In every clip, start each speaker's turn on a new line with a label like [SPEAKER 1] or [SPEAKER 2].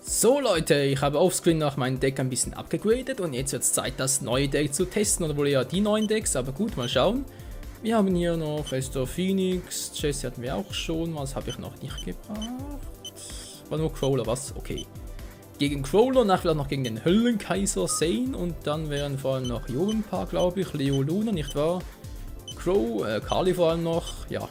[SPEAKER 1] So Leute, ich habe offscreen noch mein Deck ein bisschen abgegradet und jetzt wird es Zeit, das neue Deck zu testen, oder wohl eher die neuen Decks, aber gut, mal schauen. Wir haben hier noch Rester Phoenix, Jesse hatten wir auch schon, was habe ich noch nicht gebracht? War nur Crawler, was? Okay. Gegen Crawler, nachher noch gegen den Höllenkaiser Zane und dann wären vor allem noch Jovenpaar, glaube ich, Leo Luna, nicht wahr? Crow, Kali vor allem noch, ja.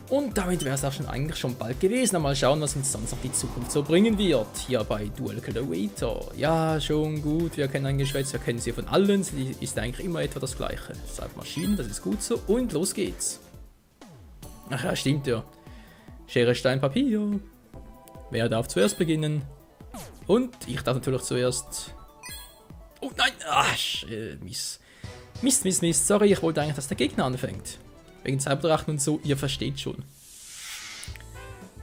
[SPEAKER 1] Und damit wäre es auch eigentlich schon bald gewesen. Mal schauen, was uns sonst noch die Zukunft so bringen wird. Hier bei Dual Accelerator. Ja, schon gut. Wir kennen ein Geschwätz, wir kennen sie von allen. Sie ist eigentlich immer etwa das gleiche. Cybermaschinen, das ist gut so. Und los geht's. Ach ja, stimmt ja. Schere, Stein, Papier. Wer darf zuerst beginnen? Und ich darf natürlich zuerst... Oh nein! Ach, Mist. Mist. Sorry, ich wollte eigentlich, dass der Gegner anfängt. Wegen Cyberdrachen und so, ihr versteht schon.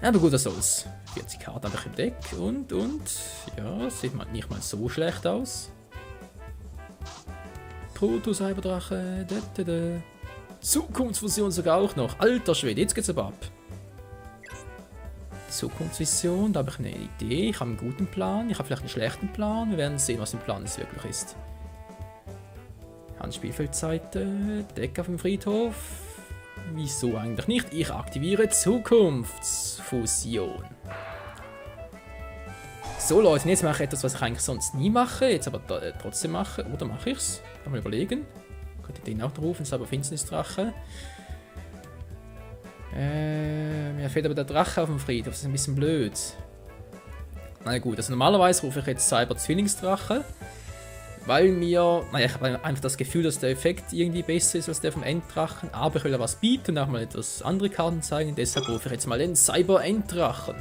[SPEAKER 1] Aber gut, was soll's. 40 Karten habe ich im Deck und, ja, sieht mal nicht mal so schlecht aus. Proto-Cyberdrache, Zukunftsfusion sogar auch noch. Alter Schwede, jetzt geht's aber ab. Zukunftsvision, da habe ich eine Idee, ich habe einen guten Plan, ich habe vielleicht einen schlechten Plan. Wir werden sehen, was im Plan es wirklich ist. Handspielfeldseite, Deck auf dem Friedhof. Wieso eigentlich nicht? Ich aktiviere Zukunftsfusion. So Leute, jetzt mache ich etwas, was ich eigentlich sonst nie mache, jetzt aber trotzdem mache. Oder mache ich es? Mal überlegen. Könnt ihr den auch rufen, Cyberfinsternisdrache. Mir fehlt aber der Drache auf dem Friedhof, das ist ein bisschen blöd. Na gut, also normalerweise rufe ich jetzt Cyber-Zwillingsdrache. Weil mir, naja, ich habe einfach das Gefühl, dass der Effekt irgendwie besser ist als der vom Enddrachen, aber ich will ja was bieten, auch mal etwas andere Karten zeigen, deshalb rufe ich jetzt mal den Cyber-Enddrachen.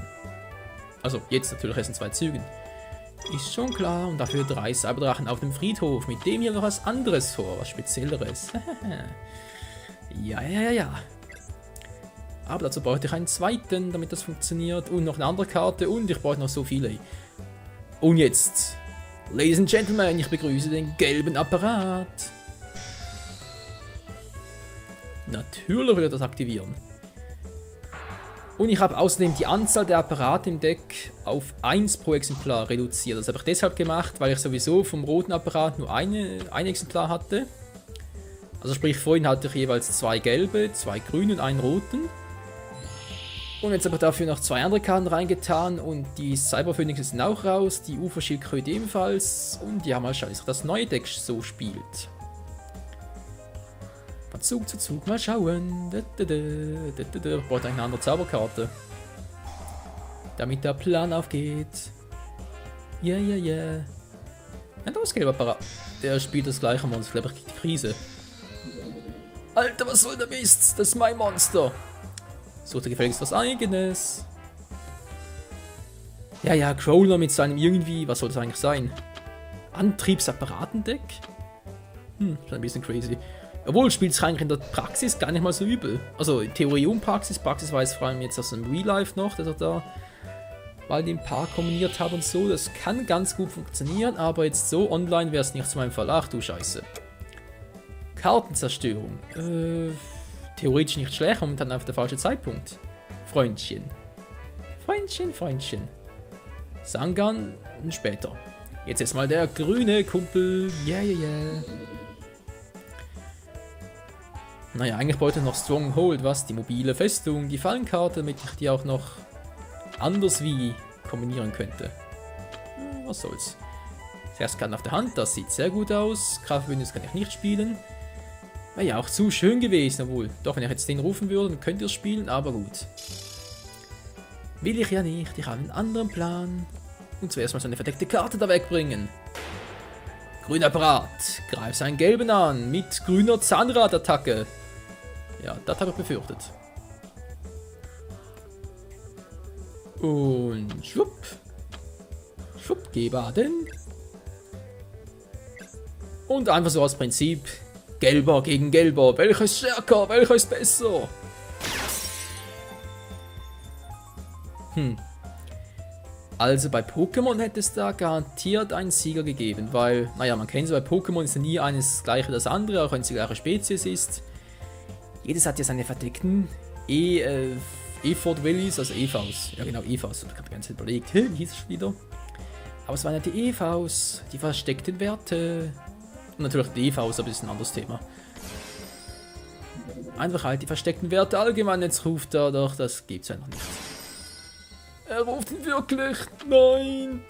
[SPEAKER 1] Also jetzt natürlich erst in 2 Zügen. Ist schon klar, und dafür 3 Cyberdrachen auf dem Friedhof, mit dem hier noch was anderes vor, was Spezielleres. Ja. Aber dazu bräuchte ich einen zweiten, damit das funktioniert, und noch eine andere Karte, und ich brauche noch so viele. Und jetzt... Ladies and Gentlemen, ich begrüße den gelben Apparat. Natürlich will er das aktivieren. Und ich habe außerdem die Anzahl der Apparate im Deck auf 1 pro Exemplar reduziert. Das habe ich deshalb gemacht, weil ich sowieso vom roten Apparat nur ein Exemplar hatte. Also sprich, vorhin hatte ich jeweils 2 gelbe, 2 grüne und einen roten. Und jetzt aber dafür noch 2 andere Karten reingetan und die Cyberphoenix sind auch raus, die Uferschildkröte ebenfalls und ja, mal schauen, wie sich das neue Deck so spielt. Von Zug zu Zug, mal schauen. Ich brauche eine andere Zauberkarte. Damit der Plan aufgeht. Ja. Ja, das gelbe Apparat. Der spielt das gleiche Monster, glaube ich, die Krise. Alter, was soll der Mist? Das ist mein Monster. Sucht er gefälligst was Eigenes. Ja, Crawler mit seinem irgendwie, was soll das eigentlich sein? Antriebsapparatendeck? Ist ein bisschen crazy. Obwohl, spielt es eigentlich in der Praxis gar nicht mal so übel. Also in Theorie und Praxis. Praxis weiß vor allem jetzt aus dem Real Life noch, dass er da mal den Paar kombiniert hat und so. Das kann ganz gut funktionieren, aber jetzt so online wäre es nicht zu meinem Fall. Ach du Scheiße. Kartenzerstörung. Theoretisch nicht schlecht, momentan auf der falschen Zeitpunkt. Freundchen. Sangan später. Jetzt erstmal der grüne Kumpel. Yeah. Naja, eigentlich wollte ich noch Stronghold, was? Die mobile Festung, die Fallenkarte, damit ich die auch noch anders wie kombinieren könnte. Was soll's. Zuerst Karten auf der Hand, das sieht sehr gut aus. Kraftbündnis kann ich nicht spielen. Wäre ja auch zu schön gewesen, obwohl. Doch, wenn ich jetzt den rufen würde, dann könnt ihr es spielen, aber gut. Will ich ja nicht, ich habe einen anderen Plan. Und zuerst mal so eine verdeckte Karte da wegbringen. Grüner Apparat, greif seinen gelben an, mit grüner Zahnradattacke. Ja, das habe ich befürchtet. Und schwupp. Schwupp, geh baden. Und einfach so aus Prinzip. Gelber gegen Gelber. Welcher ist stärker? Welcher ist besser? Also bei Pokémon hätte es da garantiert einen Sieger gegeben, weil, naja, man kennt es, bei Pokémon ist ja nie eines gleiche das andere, auch wenn es die gleiche Spezies ist. Jedes hat ja seine verdeckten EV-Duellis, also EVs. Ja genau, EVs. Ich habe die ganze Zeit überlegt, wie hieß es wieder? Aber es waren ja die EVs, die versteckten Werte. Und natürlich die EVs, aber das ist ein anderes Thema. Einfach halt die versteckten Werte allgemein, jetzt ruft er doch, das gibt's einfach nicht. Er ruft ihn wirklich, nein!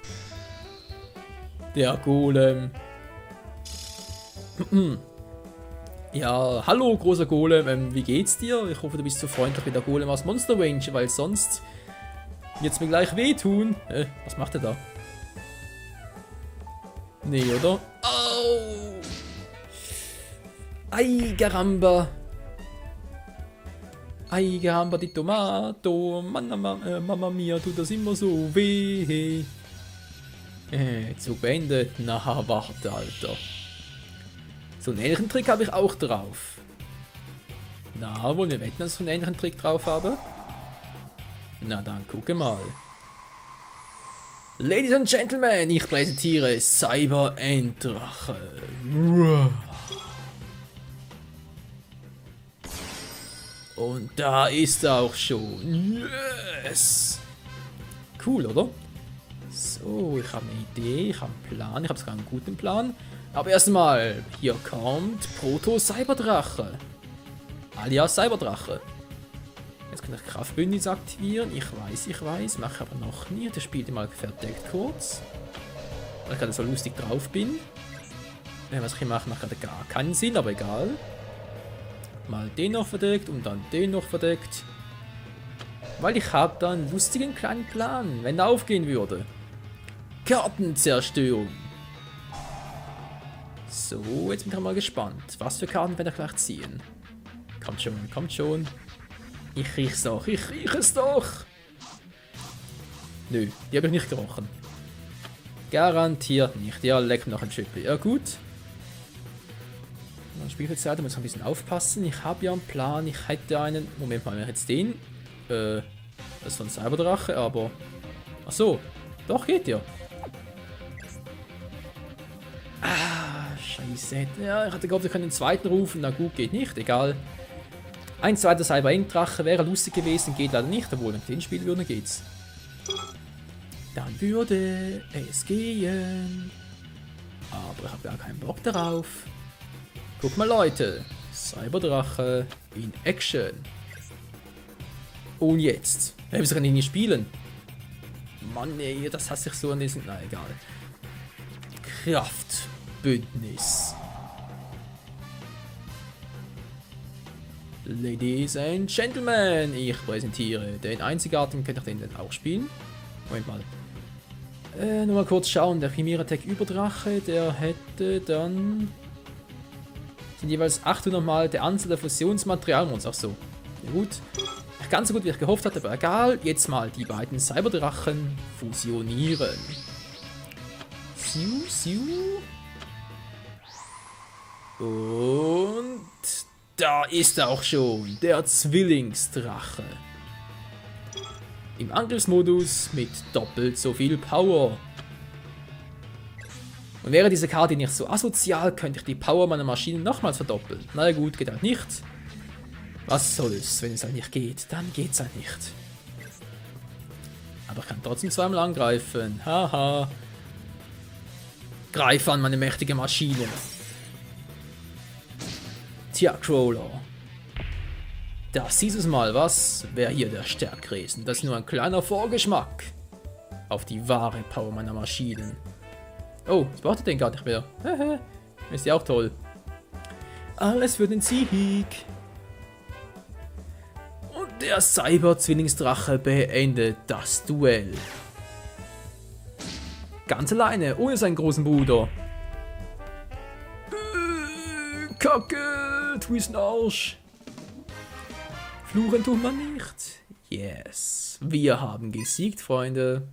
[SPEAKER 1] Der Golem. Ja, hallo großer Golem, wie geht's dir? Ich hoffe, du bist so freundlich wie der Golem aus Monster Range, weil sonst wird's mir gleich wehtun. Was macht er da? Nee, oder? Au! Ai, Garamba! Ai, Garamba di Tomato! Mamma mia, tut das immer so weh! Zug beendet. Na, warte, Alter. So einen ähnlichen Trick habe ich auch drauf. Na, wollen wir wetten, dass ich einen ähnlichen Trick drauf habe? Na dann, gucke mal. Ladies and Gentlemen, ich präsentiere Cyber Enddrache. Und da ist er auch schon. Yes! Cool, oder? So, ich habe eine Idee, ich habe einen Plan, ich habe sogar einen guten Plan. Aber erstmal, hier kommt Proto-Cyberdrache. Alias Cyberdrache. Jetzt kann ich Kraftbündnis aktivieren. Ich weiß, mache ich aber noch nie. Das spielt mal verdeckt kurz. Weil ich gerade so lustig drauf bin. Was ich hier mache, macht gerade gar keinen Sinn, aber egal. Mal den noch verdeckt und dann den noch verdeckt. Weil ich habe da einen lustigen kleinen Plan, wenn er aufgehen würde. Kartenzerstörung. So, jetzt bin ich mal gespannt. Was für Karten werde ich gleich ziehen? Kommt schon, kommt schon. Ich riech's doch, ich riech es doch. Nö, die habe ich nicht gerochen. Garantiert nicht. Ja, leck noch ein Chippy. Ja, gut. Spielzeit, muss ein bisschen aufpassen. Ich habe ja einen Plan. Ich hätte einen. Moment mal, jetzt den. Das ist von Cyberdrache, aber. Ach so. Doch, geht ja. Scheiße. Ja, ich hatte gehofft, wir können den zweiten rufen. Na gut, geht nicht. Egal. Ein zweiter Cyber-Drache wäre lustig gewesen. Geht leider nicht. Obwohl, wenn ich den spielen würde, geht's. Dann würde es gehen. Aber ich habe gar keinen Bock darauf. Guck mal, Leute. Cyberdrache in Action. Und jetzt. Wieso kann ich nicht spielen? Mann, ey, das hasse ich so an diesen. Na, egal. Kraftbündnis. Ladies and Gentlemen, ich präsentiere den einzigartigen. Könnte ich den denn auch spielen? Moment mal. Nur mal kurz schauen. Der Chimera-Tech Überdrache, der hätte dann. Sind jeweils 800 Mal der Anzahl der Fusionsmaterialmons. Ach so. Ja, gut. Nicht ganz so gut, wie ich gehofft hatte, aber egal. Jetzt mal die beiden Cyberdrachen fusionieren. Siu, siu. Und da ist er auch schon. Der Zwillingsdrache. Im Angriffsmodus mit doppelt so viel Power. Und wäre diese Karte nicht so asozial, könnte ich die Power meiner Maschine nochmals verdoppeln. Na ja, gut, geht halt nicht. Was soll's, wenn es halt nicht geht, dann geht's halt nicht. Aber ich kann trotzdem zweimal angreifen. Haha. Greif an, meine mächtige Maschine. Tja, Crawler. Da siehst du mal, was? Wer hier der Stärkere ist. Und das ist nur ein kleiner Vorgeschmack auf die wahre Power meiner Maschinen. Oh, ich brauchte den gar nicht mehr. Ist ja auch toll. Alles für den Sieg. Und der Cyber-Zwillingsdrache beendet das Duell. Ganz alleine, ohne seinen großen Bruder. Kacke, du bist ein Arsch. Fluchen tut man nicht. Yes, wir haben gesiegt, Freunde.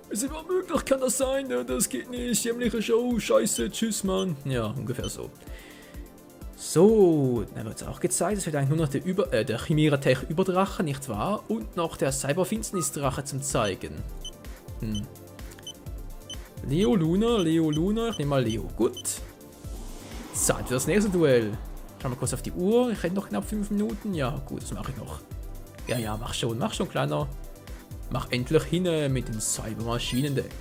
[SPEAKER 1] Es war möglich, kann das sein? Ja, das geht nicht. Jämliche Show, scheiße, tschüss, Mann. Ja, ungefähr so. So, dann wird es auch gezeigt. Es wird eigentlich nur noch der Chimera-Tech Überdrache, nicht wahr? Und noch der Cyber-Finsternis-Drache zum Zeigen. Leo, Luna, ich nehme mal Leo. Gut. Zeit für das nächste Duell. Schau mal kurz auf die Uhr. Ich hätte noch knapp 5 Minuten. Ja, gut, das mache ich noch. Ja, mach schon, Kleiner. Mach endlich hin mit dem Cybermaschinendeck.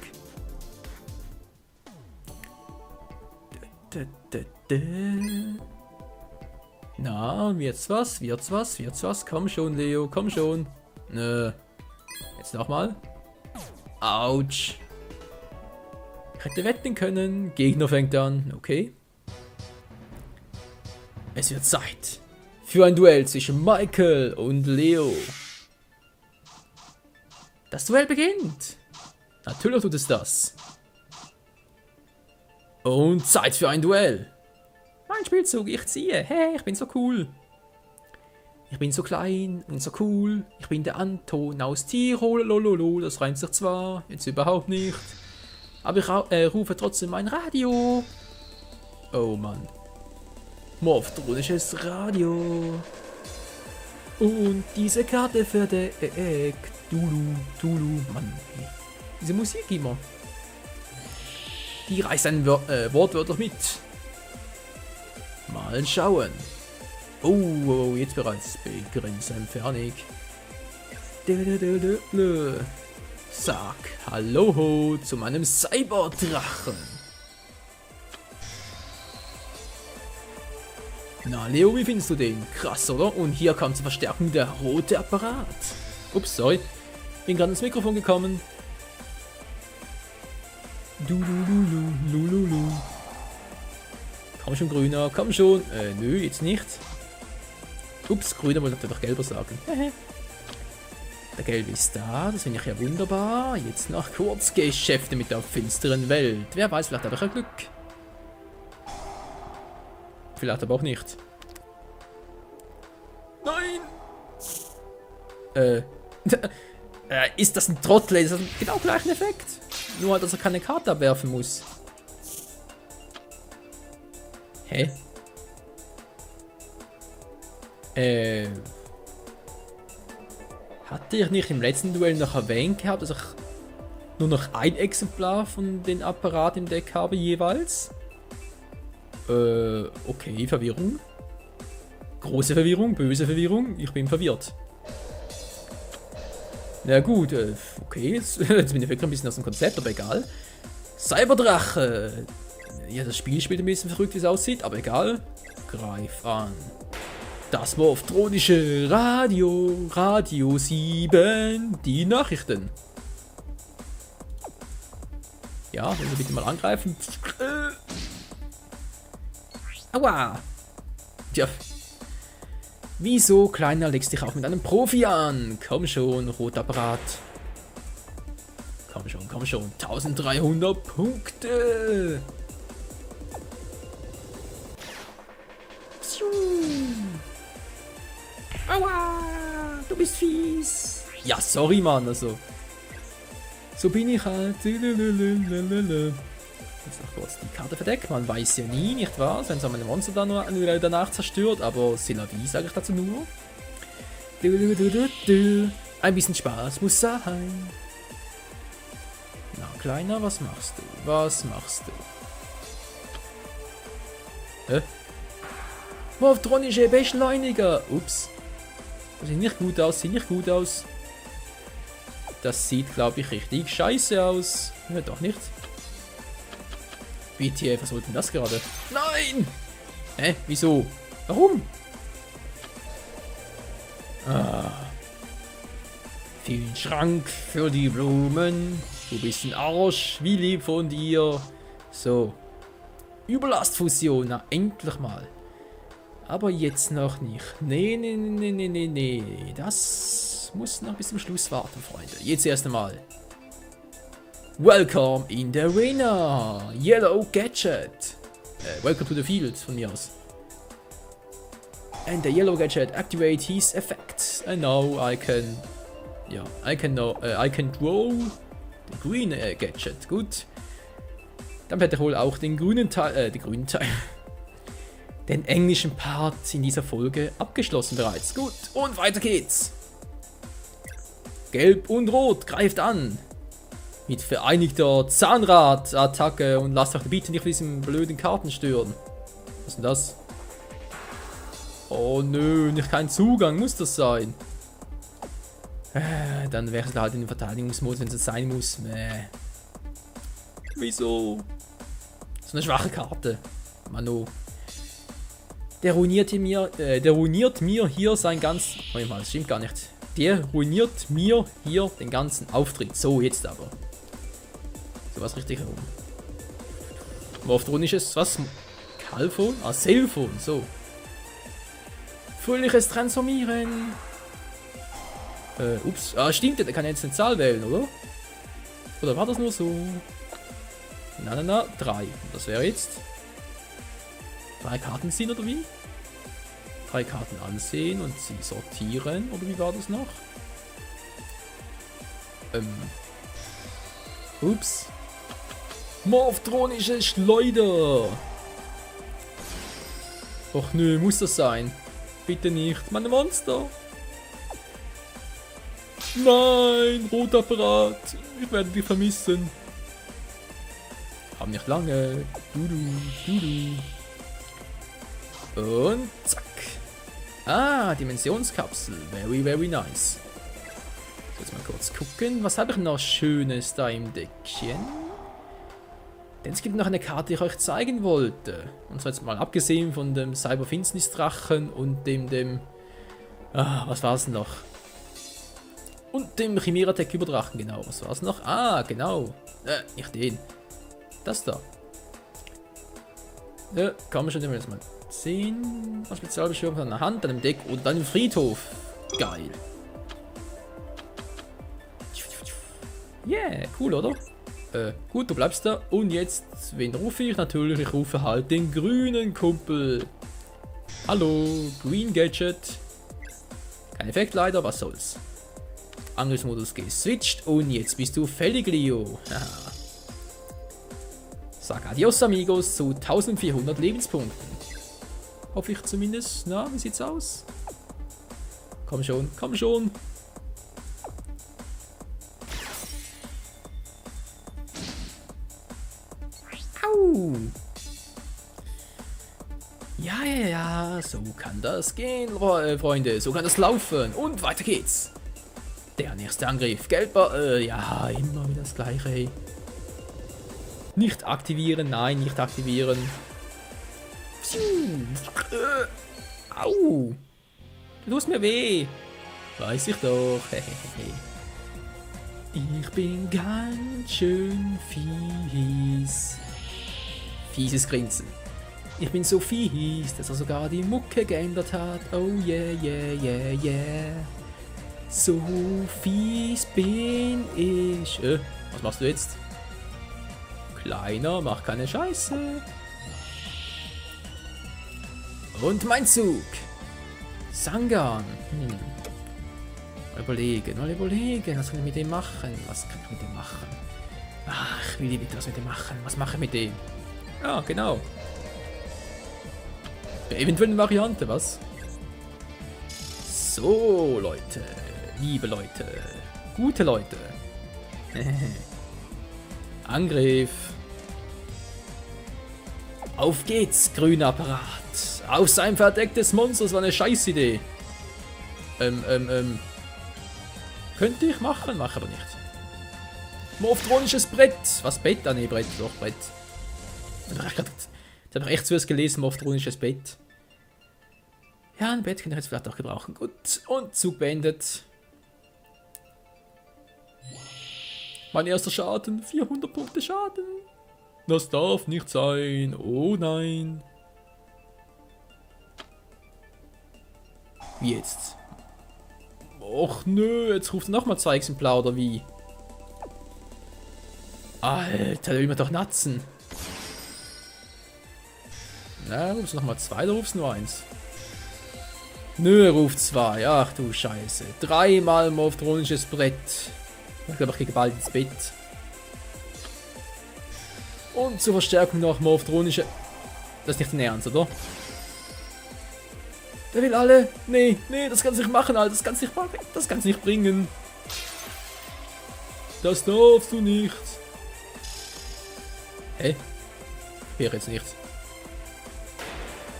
[SPEAKER 1] Na, wird's was? Komm schon, Leo, komm schon. Nö. Jetzt nochmal. Autsch. Ich hätte wetten können. Gegner fängt an. Okay. Es wird Zeit für ein Duell zwischen Michael und Leo. Das Duell beginnt. Natürlich tut es das. Und Zeit für ein Duell. Mein Spielzug, ich ziehe. Hey, ich bin so cool. Ich bin so klein und so cool. Ich bin der Anton aus Tirol. Lololo, das reimt sich zwar, jetzt überhaupt nicht. Aber ich rufe trotzdem mein Radio. Oh Mann. Morphtronisches Radio. Und diese Karte verdeckt. Dulu. Mann, diese Musik immer. Die reißt ein Wortwörter mit. Mal schauen. Oh, jetzt bereits begrenzte Entfernung. Sag Hallo zu meinem Cyberdrachen. Na Leo, wie findest du den? Krass, oder? Und hier kam zur Verstärkung der rote Apparat. Ups, sorry. Bin gerade ins Mikrofon gekommen. Lululu. Komm schon, Grüner, komm schon. Nö, jetzt nicht. Ups, Grüner wollte einfach gelber sagen. Der Gelbe ist da, das finde ich ja wunderbar. Jetzt noch Kurzgeschäfte mit der finsteren Welt. Wer weiß, vielleicht habe ich ja Glück. Vielleicht aber auch nicht. Nein! Ist das ein Trottel? Ist das genau gleich ein Effekt? Nur, dass er keine Karte abwerfen muss. Hä? Hatte ich nicht im letzten Duell noch erwähnt gehabt, dass ich nur noch ein Exemplar von den Apparat im Deck habe jeweils? Okay, Verwirrung. Große Verwirrung, böse Verwirrung. Ich bin verwirrt. Na gut, okay, jetzt bin ich wirklich ein bisschen aus dem Konzept, aber egal. Cyberdrache. Ja, das Spiel spielt ein bisschen verrückt, wie es aussieht, aber egal. Greif an. Das Morphtronische Radio, Radio 7, die Nachrichten. Ja, wenn wir bitte mal angreifen. Aua! Tja. Wieso, Kleiner, legst dich auch mit einem Profi an? Komm schon, Rotapparat. Komm schon. 1300 Punkte. Aua! Du bist fies. Ja, sorry, Mann, also. So bin ich halt. Jetzt noch kurz die Karte verdeckt. Man weiß ja nie, nicht wahr? Wenn so meine Monster dann nur danach zerstört. Aber c'est la vie, sage ich dazu nur. Ein bisschen Spaß muss sein. Na, Kleiner, was machst du? Morphtronische Beschleuniger. Ups. Das sieht nicht gut aus. Das sieht, glaube ich, richtig scheiße aus. Ja, doch nicht. BTF, was wollte denn das gerade? Nein! Hä? Wieso? Warum? Vielen Schrank für die Blumen. Du bist ein Arsch. Wie lieb von dir. So. Überlastfusion. Na, endlich mal. Aber jetzt noch nicht. Nee. Das muss noch bis zum Schluss warten, Freunde. Jetzt erst einmal. Welcome in the arena, Yellow Gadget. Welcome to the field von mir aus. And the Yellow Gadget activate his effects. And now I can draw the Green Gadget. Gut. Dann hätte ich wohl auch den grünen Teil, den englischen Part in dieser Folge abgeschlossen bereits. Gut, und weiter geht's. Gelb und Rot greift an. Mit vereinigter Zahnrad-Attacke und lasst euch bitte nicht von diesen blöden Karten stören. Was ist denn das? Oh nö, nicht kein Zugang, muss das sein? Dann wäre es halt in den Verteidigungsmodus, wenn es sein muss. Wieso? So eine schwache Karte. Mano. Der ruiniert mir hier sein ganz... Moment mal, das stimmt gar nicht. Der ruiniert mir hier den ganzen Auftritt. So, jetzt aber. So was richtig herum. Morphtronisches, was? Kalphon? Ah, Cellphon, so. Fröhliches Transformieren. Ups. Ah, stimmt, der kann jetzt eine Zahl wählen, oder? Oder war das nur so? Na, 3. Das wäre jetzt 3 Karten ziehen, oder wie? 3 Karten ansehen und sie sortieren, oder wie war das noch? Ups. Morphtronische Schleuder. Och nö, muss das sein? Bitte nicht, meine Monster. Nein, Rotapparat. Ich werde dich vermissen. Haben nicht lange. Und zack. Ah, Dimensionskapsel. Very, very nice. Jetzt mal kurz gucken. Was habe ich noch Schönes da im Deckchen? Denn es gibt noch eine Karte, die ich euch zeigen wollte. Und zwar jetzt mal abgesehen von dem Cyberfinsternis-Drachen und dem... was war es noch? Und dem Chimera-Tech-Überdrachen, genau. Was war es noch? Ah, genau. Nicht den. Das da. Kann man schon immer mal sehen. Spezialbeschwörung an der Hand, an dem Deck oder dann im Friedhof. Geil. Yeah, cool, oder? Gut, du bleibst da. Und jetzt, wen rufe ich? Natürlich, ich rufe halt den grünen Kumpel. Hallo, Green Gadget. Kein Effekt leider, was soll's. Angriffsmodus geswitcht und jetzt bist du fällig, Leo. Sag adios, amigos, zu 1400 Lebenspunkten. Hoffe ich zumindest. Na, wie sieht's aus? Komm schon, komm schon. Au. Ja, so kann das gehen, Freunde. So kann das laufen. Und weiter geht's. Der nächste Angriff. Gelber, ja, immer wieder das gleiche, hey. Nicht aktivieren, nein, nicht aktivieren. Au. Du tust mir weh. Weiß ich doch. Ich bin ganz schön fies. Fieses Grinsen. Ich bin so fies, dass er sogar die Mucke geändert hat. Oh yeah. So fies bin ich. Was machst du jetzt? Kleiner, mach keine Scheiße. Und mein Zug. Sangan. Mal überlegen. Was kann ich mit dem machen? Ich will nicht was mit dem machen. Was mache ich mit dem? Ja, genau. Eventuell eine Variante, was? So, Leute. Liebe Leute. Gute Leute. Angriff. Auf geht's, grüner Apparat. Aus ein verdecktes Monster, das war eine Scheißidee. Könnte ich machen, mache aber nicht. Morphtronisches Brett. Was Bett? Ah ne, Brett, doch, Brett. Ich habe echt zuerst gelesen, Morphtronisches Bett. Ja, ein Bett könnte ich jetzt vielleicht auch gebrauchen. Gut, und Zug beendet. Mein erster Schaden, 400 Punkte Schaden. Das darf nicht sein. Oh nein. Wie jetzt? Och nö, jetzt ruft er nochmal 2 Exemplar oder wie? Alter, da will man doch natzen. Na, rufst du nochmal 2 oder rufst du nur 1? Nö, er ruft 2. Ach du Scheiße. 3-mal Morphtronisches Brett. Ich glaube, ich gehe bald ins Bett. Und zur Verstärkung noch Morphtronische. Das ist nicht dein Ernst, oder? Der will alle. Nee, das kannst du nicht machen, Alter. Das kannst du nicht machen. Das kannst du nicht bringen. Das darfst du nicht. Hä? Wäre jetzt nicht.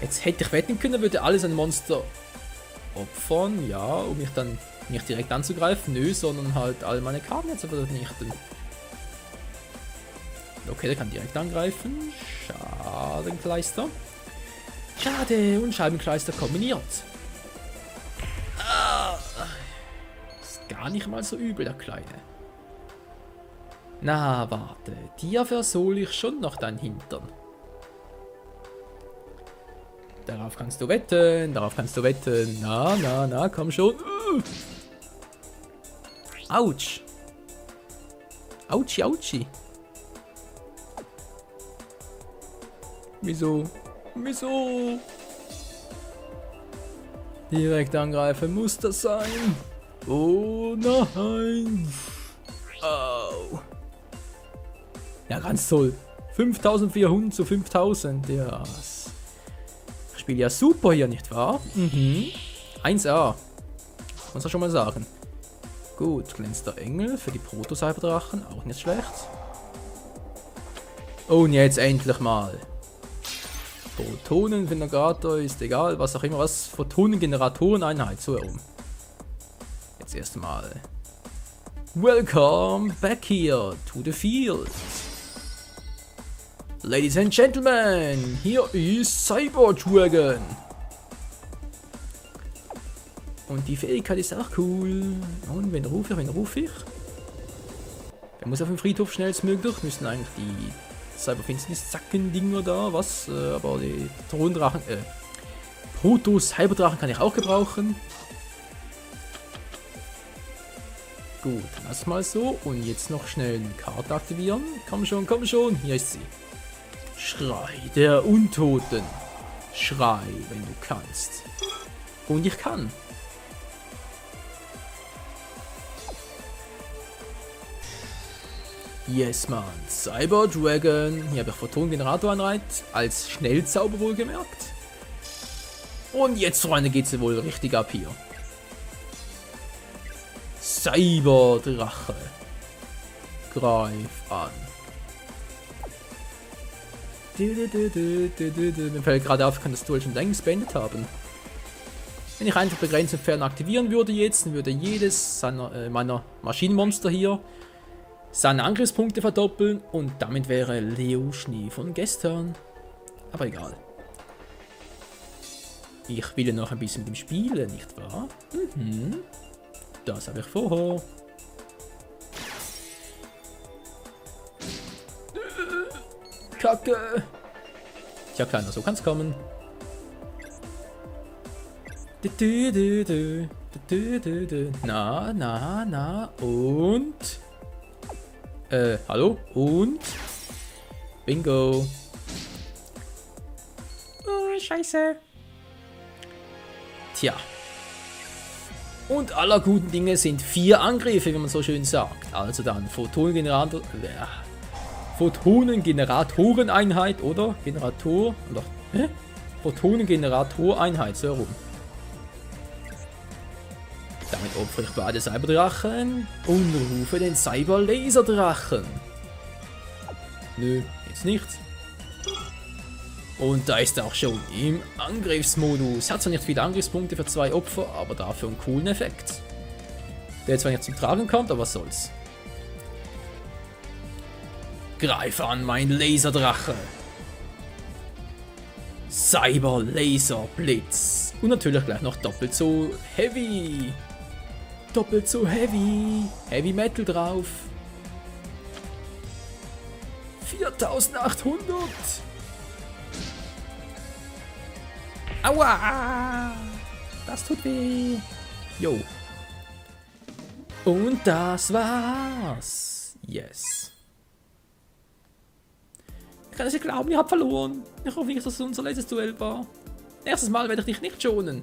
[SPEAKER 1] Jetzt hätte ich wetten können, würde alles ein Monster opfern, ja, um mich dann nicht direkt anzugreifen. Nö, sondern halt all meine Karten jetzt aber vernichten. Okay, der kann direkt angreifen. Schadenkleister. Schade und Scheibenkleister kombiniert. Ah, ist gar nicht mal so übel, der Kleine. Na, warte. Dir versohle ich schon noch dein Hintern. Darauf kannst du wetten, darauf kannst du wetten. Na, komm schon. Autsch. Autschi, autschi. Wieso? Wieso? Direkt angreifen muss das sein. Oh nein. Oh. Ja, ganz toll. 5400 zu 5000. Ja. Ich spiele ja super hier, nicht wahr? 1A. Muss man schon mal sagen. Gut, glänzender Engel für die Proto-Cyberdrachen. Auch nicht schlecht. Und jetzt endlich mal. Photonengenerator ist egal, was auch immer, was. Photonengeneratoreneinheit, so herum. Jetzt erstmal. Welcome back here to the field. Ladies and Gentlemen, hier ist Cyberdragon. Und die Fähigkeit ist auch cool. Und wen rufe ich? Der muss auf dem Friedhof schnellstmöglich. Müssen eigentlich die Cyberfinsternis-Zacken-Dinger da, was? Aber die Throndrachen, Proto-Cyberdrachen kann ich auch gebrauchen. Gut, lass mal so. Und jetzt noch schnell eine Karte aktivieren. Komm schon, hier ist sie. Schrei der Untoten. Schrei, wenn du kannst. Und ich kann. Yes, man. Cyberdragon. Hier habe ich Photonengenerator-Einheit als Schnellzauber wohlgemerkt. Und jetzt, Freunde, geht es wohl richtig ab hier. Cyberdrache. Greif an. Mir fällt gerade auf, ich kann das Duell schon längst beendet haben. Wenn ich einfach begrenzt entfernen aktivieren würde jetzt, dann würde jedes meiner Maschinenmonster hier seine Angriffspunkte verdoppeln und damit wäre Leo Schnee von gestern. Aber egal. Ich will ja noch ein bisschen mit ihm spielen, nicht wahr? Das habe ich vor. Kacke. Tja, Kleiner, so kann's kommen. Na. Und? Hallo? Und? Bingo. Oh, scheiße. Tja. Und aller guten Dinge sind 4 Angriffe, wie man so schön sagt. Also dann Photonengeneratoreneinheit oder Generator oder Photonengeneratoreinheit, so herum. Damit opfere ich beide Cyberdrachen und rufe den Cyberlaserdrachen. Nö, jetzt nichts. Und da ist er auch schon im Angriffsmodus. Hat zwar nicht viele Angriffspunkte für 2 Opfer, aber dafür einen coolen Effekt. Der zwar nicht zum Tragen kommt, aber was soll's. Greif an, mein Laserdrache. Cyber-Laser-Blitz. Und natürlich gleich noch doppelt so heavy. Doppelt so heavy. Heavy Metal drauf. 4800. Aua. Das tut weh. Jo. Und das war's. Yes. Ich kann es nicht glauben, ich habe verloren. Ich hoffe nicht, dass es unser letztes Duell war. Nächstes Mal werde ich dich nicht schonen.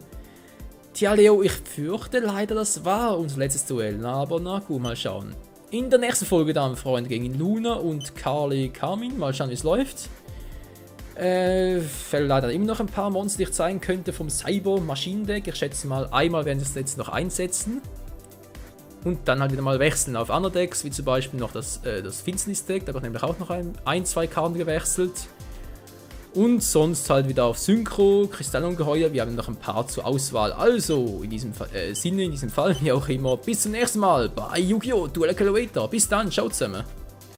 [SPEAKER 1] Tja, Leo, ich fürchte leider, das war unser letztes Duell. Aber na gut, mal schauen. In der nächsten Folge dann, Freunde, gegen Luna und Carmin. Mal schauen, wie es läuft. Fällt leider immer noch ein paar Monster, die ich zeigen könnte vom Cyber-Maschinendeck. Ich schätze mal, einmal werden sie es jetzt noch einsetzen. Und dann halt wieder mal wechseln auf andere Decks, wie zum Beispiel noch das Finsternis-Deck. Da habe ich nämlich auch noch 2 Karten gewechselt. Und sonst halt wieder auf Synchro, Kristallungeheuer, wir haben noch ein paar zur Auswahl. Also, in diesem Sinne, in diesem Fall, wie auch immer, bis zum nächsten Mal bei Yu-Gi-Oh! Duel Calculator. Bis dann, ciao zusammen.